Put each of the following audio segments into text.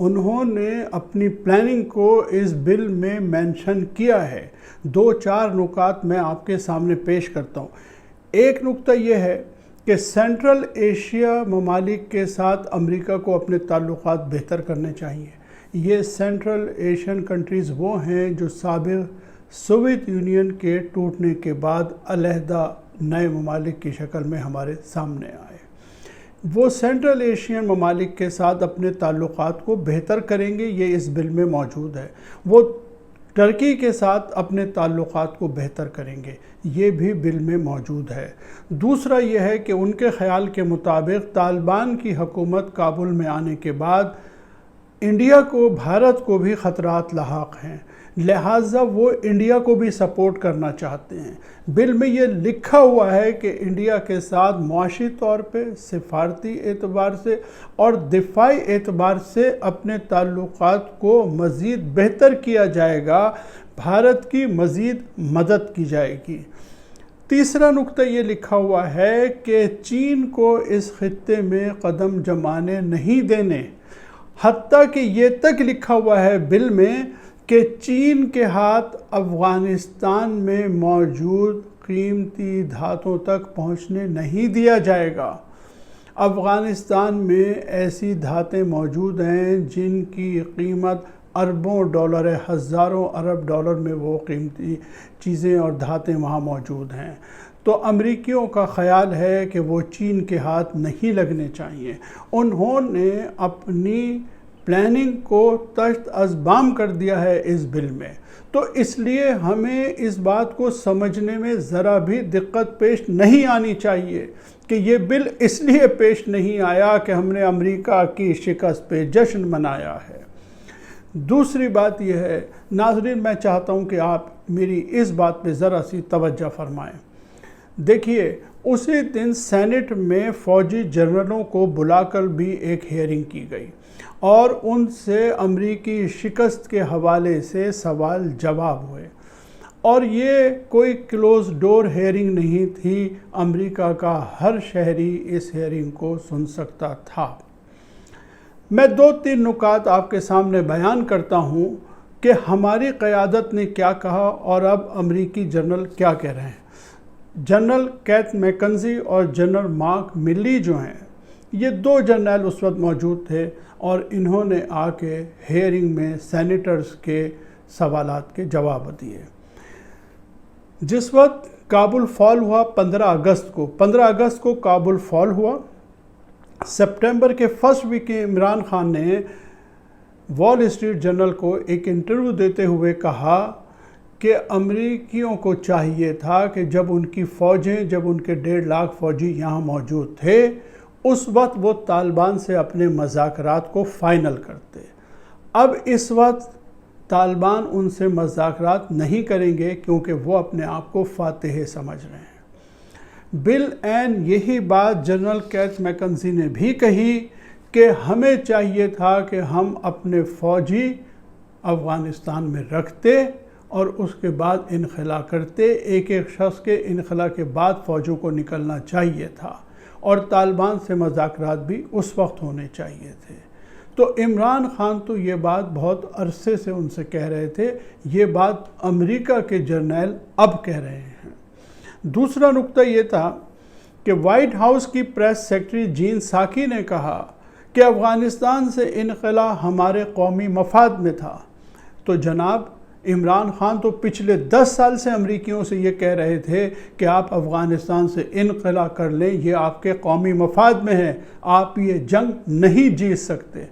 انہوں نے اپنی پلاننگ کو اس بل میں مینشن کیا ہے۔ 2-4 نکات میں آپ کے سامنے پیش کرتا ہوں۔ ایک نکتہ یہ ہے کہ سینٹرل ایشیا ممالک کے ساتھ امریکہ کو اپنے تعلقات بہتر کرنے چاہیے۔ یہ سینٹرل ایشین کنٹریز وہ ہیں جو سابق سوویت یونین کے ٹوٹنے کے بعد علیحدہ نئے ممالک کی شکل میں ہمارے سامنے آئے۔ وہ سینٹرل ایشین ممالک کے ساتھ اپنے تعلقات کو بہتر کریں گے، یہ اس بل میں موجود ہے۔ وہ ترکی کے ساتھ اپنے تعلقات کو بہتر کریں گے، یہ بھی بل میں موجود ہے۔ دوسرا یہ ہے کہ ان کے خیال کے مطابق طالبان کی حکومت کابل میں آنے کے بعد انڈیا کو، بھارت کو بھی خطرات لاحق ہیں، لہٰذا وہ انڈیا کو بھی سپورٹ کرنا چاہتے ہیں۔ بل میں یہ لکھا ہوا ہے کہ انڈیا کے ساتھ معاشی طور پہ، سفارتی اعتبار سے اور دفاعی اعتبار سے اپنے تعلقات کو مزید بہتر کیا جائے گا، بھارت کی مزید مدد کی جائے گی۔ تیسرا نکتہ یہ لکھا ہوا ہے کہ چین کو اس خطے میں قدم جمانے نہیں دینے، حتیٰ کہ یہ تک لکھا ہوا ہے بل میں کہ چین کے ہاتھ افغانستان میں موجود قیمتی دھاتوں تک پہنچنے نہیں دیا جائے گا۔ افغانستان میں ایسی دھاتیں موجود ہیں جن کی قیمت اربوں ڈالر ہے، ہزاروں ارب ڈالر میں وہ قیمتی چیزیں اور دھاتیں وہاں موجود ہیں۔ تو امریکیوں کا خیال ہے کہ وہ چین کے ہاتھ نہیں لگنے چاہیے۔ انہوں نے اپنی پلاننگ کو تحت ازبام کر دیا ہے اس بل میں، تو اس لیے ہمیں اس بات کو سمجھنے میں ذرا بھی دقت پیش نہیں آنی چاہیے کہ یہ بل اس لیے پیش نہیں آیا کہ ہم نے امریکہ کی شکست پہ جشن منایا ہے۔ دوسری بات یہ ہے، ناظرین میں چاہتا ہوں کہ آپ میری اس بات پہ ذرا سی توجہ فرمائیں۔ دیکھیے، اسی دن سینٹ میں فوجی جنرلوں کو بلا کر بھی ایک ہیئرنگ کی گئی اور ان سے امریکی شکست کے حوالے سے سوال جواب ہوئے، اور یہ کوئی کلوز ڈور ہیئرنگ نہیں تھی، امریکہ کا ہر شہری اس ہیئرنگ کو سن سکتا تھا۔ میں 2-3 نکات آپ کے سامنے بیان کرتا ہوں کہ ہماری قیادت نے کیا کہا اور اب امریکی جنرل کیا کہہ رہے ہیں۔ جنرل کیتھ میکنزی اور جنرل مارک ملی جو ہیں، یہ 2 جنرل اس وقت موجود تھے اور انہوں نے آ کے ہیئرنگ میں سینیٹرز کے سوالات کے جواب دیے۔ جس وقت کابل فال ہوا 15 اگست کو کابل فال ہوا، سپٹمبر کے فرسٹ ویک میں عمران خان نے وال اسٹریٹ جرنل کو ایک انٹرویو دیتے ہوئے کہا کہ امریکیوں کو چاہیے تھا کہ جب ان کی فوجیں، جب ان کے 1.5 لاکھ فوجی یہاں موجود تھے، اس وقت وہ طالبان سے اپنے مذاکرات کو فائنل کرتے۔ اب اس وقت طالبان ان سے مذاکرات نہیں کریں گے کیونکہ وہ اپنے آپ کو فاتح سمجھ رہے ہیں۔ بالعین یہی بات جنرل کیتھ میکنزی نے بھی کہی کہ ہمیں چاہیے تھا کہ ہم اپنے فوجی افغانستان میں رکھتے اور اس کے بعد انخلا کرتے، ایک شخص کے انخلا کے بعد فوجوں کو نکلنا چاہیے تھا، اور طالبان سے مذاکرات بھی اس وقت ہونے چاہیے تھے۔ تو عمران خان تو یہ بات بہت عرصے سے ان سے کہہ رہے تھے، یہ بات امریکہ کے جرنیل اب کہہ رہے ہیں۔ دوسرا نقطہ یہ تھا کہ وائٹ ہاؤس کی پریس سیکرٹری جین ساکی نے کہا کہ افغانستان سے انخلا ہمارے قومی مفاد میں تھا۔ تو جناب عمران خان تو پچھلے 10 سال سے امریکیوں سے یہ کہہ رہے تھے کہ آپ افغانستان سے انخلا کر لیں، یہ آپ کے قومی مفاد میں ہے، آپ یہ جنگ نہیں جیت سکتے۔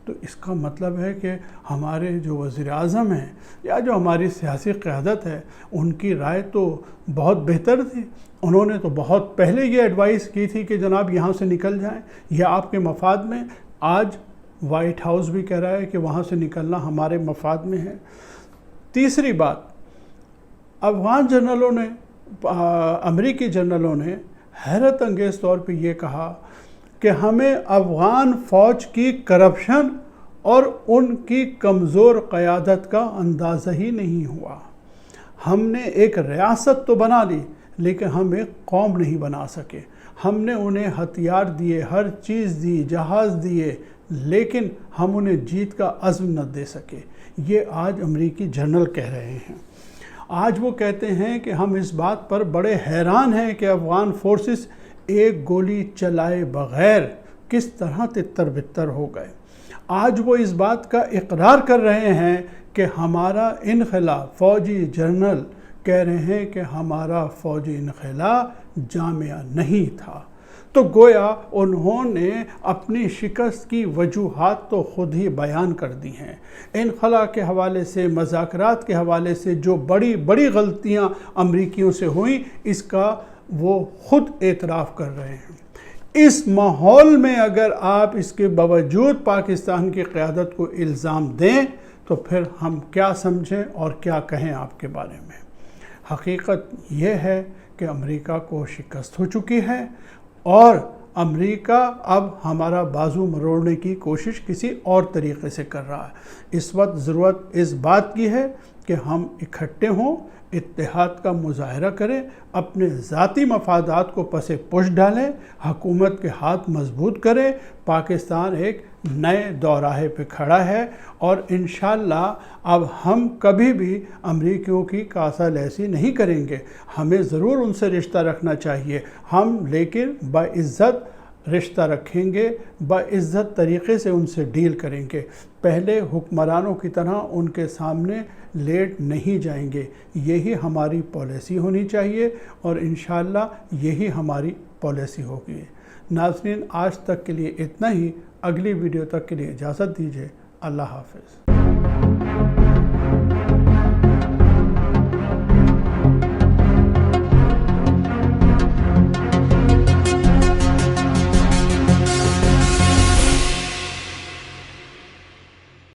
تو اس کا مطلب ہے کہ ہمارے جو وزیر اعظم ہیں یا جو ہماری سیاسی قیادت ہے، ان کی رائے تو بہت بہتر تھی۔ انہوں نے تو بہت پہلے یہ ایڈوائس کی تھی کہ جناب یہاں سے نکل جائیں، یہ آپ کے مفاد میں۔ آج وائٹ ہاؤس بھی کہہ رہا ہے کہ وہاں سے نکلنا ہمارے مفاد میں ہے۔ تیسری بات، افغان جنرلوں نے، امریکی جنرلوں نے حیرت انگیز طور پہ یہ کہا کہ ہمیں افغان فوج کی کرپشن اور ان کی کمزور قیادت کا اندازہ ہی نہیں ہوا۔ ہم نے ایک ریاست تو بنا لی لیکن ہم ایک قوم نہیں بنا سکے۔ ہم نے انہیں ہتھیار دیے، ہر چیز دی، جہاز دیے، لیکن ہم انہیں جیت کا عزم نہ دے سکے۔ یہ آج امریکی جنرل کہہ رہے ہیں۔ آج وہ کہتے ہیں کہ ہم اس بات پر بڑے حیران ہیں کہ افغان فورسز ایک گولی چلائے بغیر کس طرح تتر بتر ہو گئے۔ آج وہ اس بات کا اقرار کر رہے ہیں کہ ہمارا انخلا، فوجی جنرل کہہ رہے ہیں کہ ہمارا فوجی انخلا جامعہ نہیں تھا۔ تو گویا انہوں نے اپنی شکست کی وجوہات تو خود ہی بیان کر دی ہیں۔ انخلا کے حوالے سے، مذاکرات کے حوالے سے جو بڑی بڑی غلطیاں امریکیوں سے ہوئیں، اس کا وہ خود اعتراف کر رہے ہیں۔ اس ماحول میں اگر آپ اس کے باوجود پاکستان کی قیادت کو الزام دیں تو پھر ہم کیا سمجھیں اور کیا کہیں آپ کے بارے میں۔ حقیقت یہ ہے کہ امریکہ کو شکست ہو چکی ہے اور امریکہ اب ہمارا بازو مروڑنے کی کوشش کسی اور طریقے سے کر رہا ہے۔ اس وقت ضرورت اس بات کی ہے کہ ہم اکٹھے ہوں، اتحاد کا مظاہرہ کریں، اپنے ذاتی مفادات کو پس پش ڈالیں، حکومت کے ہاتھ مضبوط کریں۔ پاکستان ایک نئے دوراہے پہ کھڑا ہے اور انشاءاللہ اب ہم کبھی بھی امریکیوں کی کاسہ لیسی نہیں کریں گے۔ ہمیں ضرور ان سے رشتہ رکھنا چاہیے، ہم لیکن باعزت رشتہ رکھیں گے، باعزت طریقے سے ان سے ڈیل کریں گے۔ پہلے حکمرانوں کی طرح ان کے سامنے لیٹ نہیں جائیں گے۔ یہی ہماری پالیسی ہونی چاہیے اور انشاءاللہ یہی ہماری پالیسی ہوگی۔ ناظرین، آج تک کے لیے اتنا ہی۔ اگلی ویڈیو تک کے لیے اجازت دیجیے۔ اللہ حافظ۔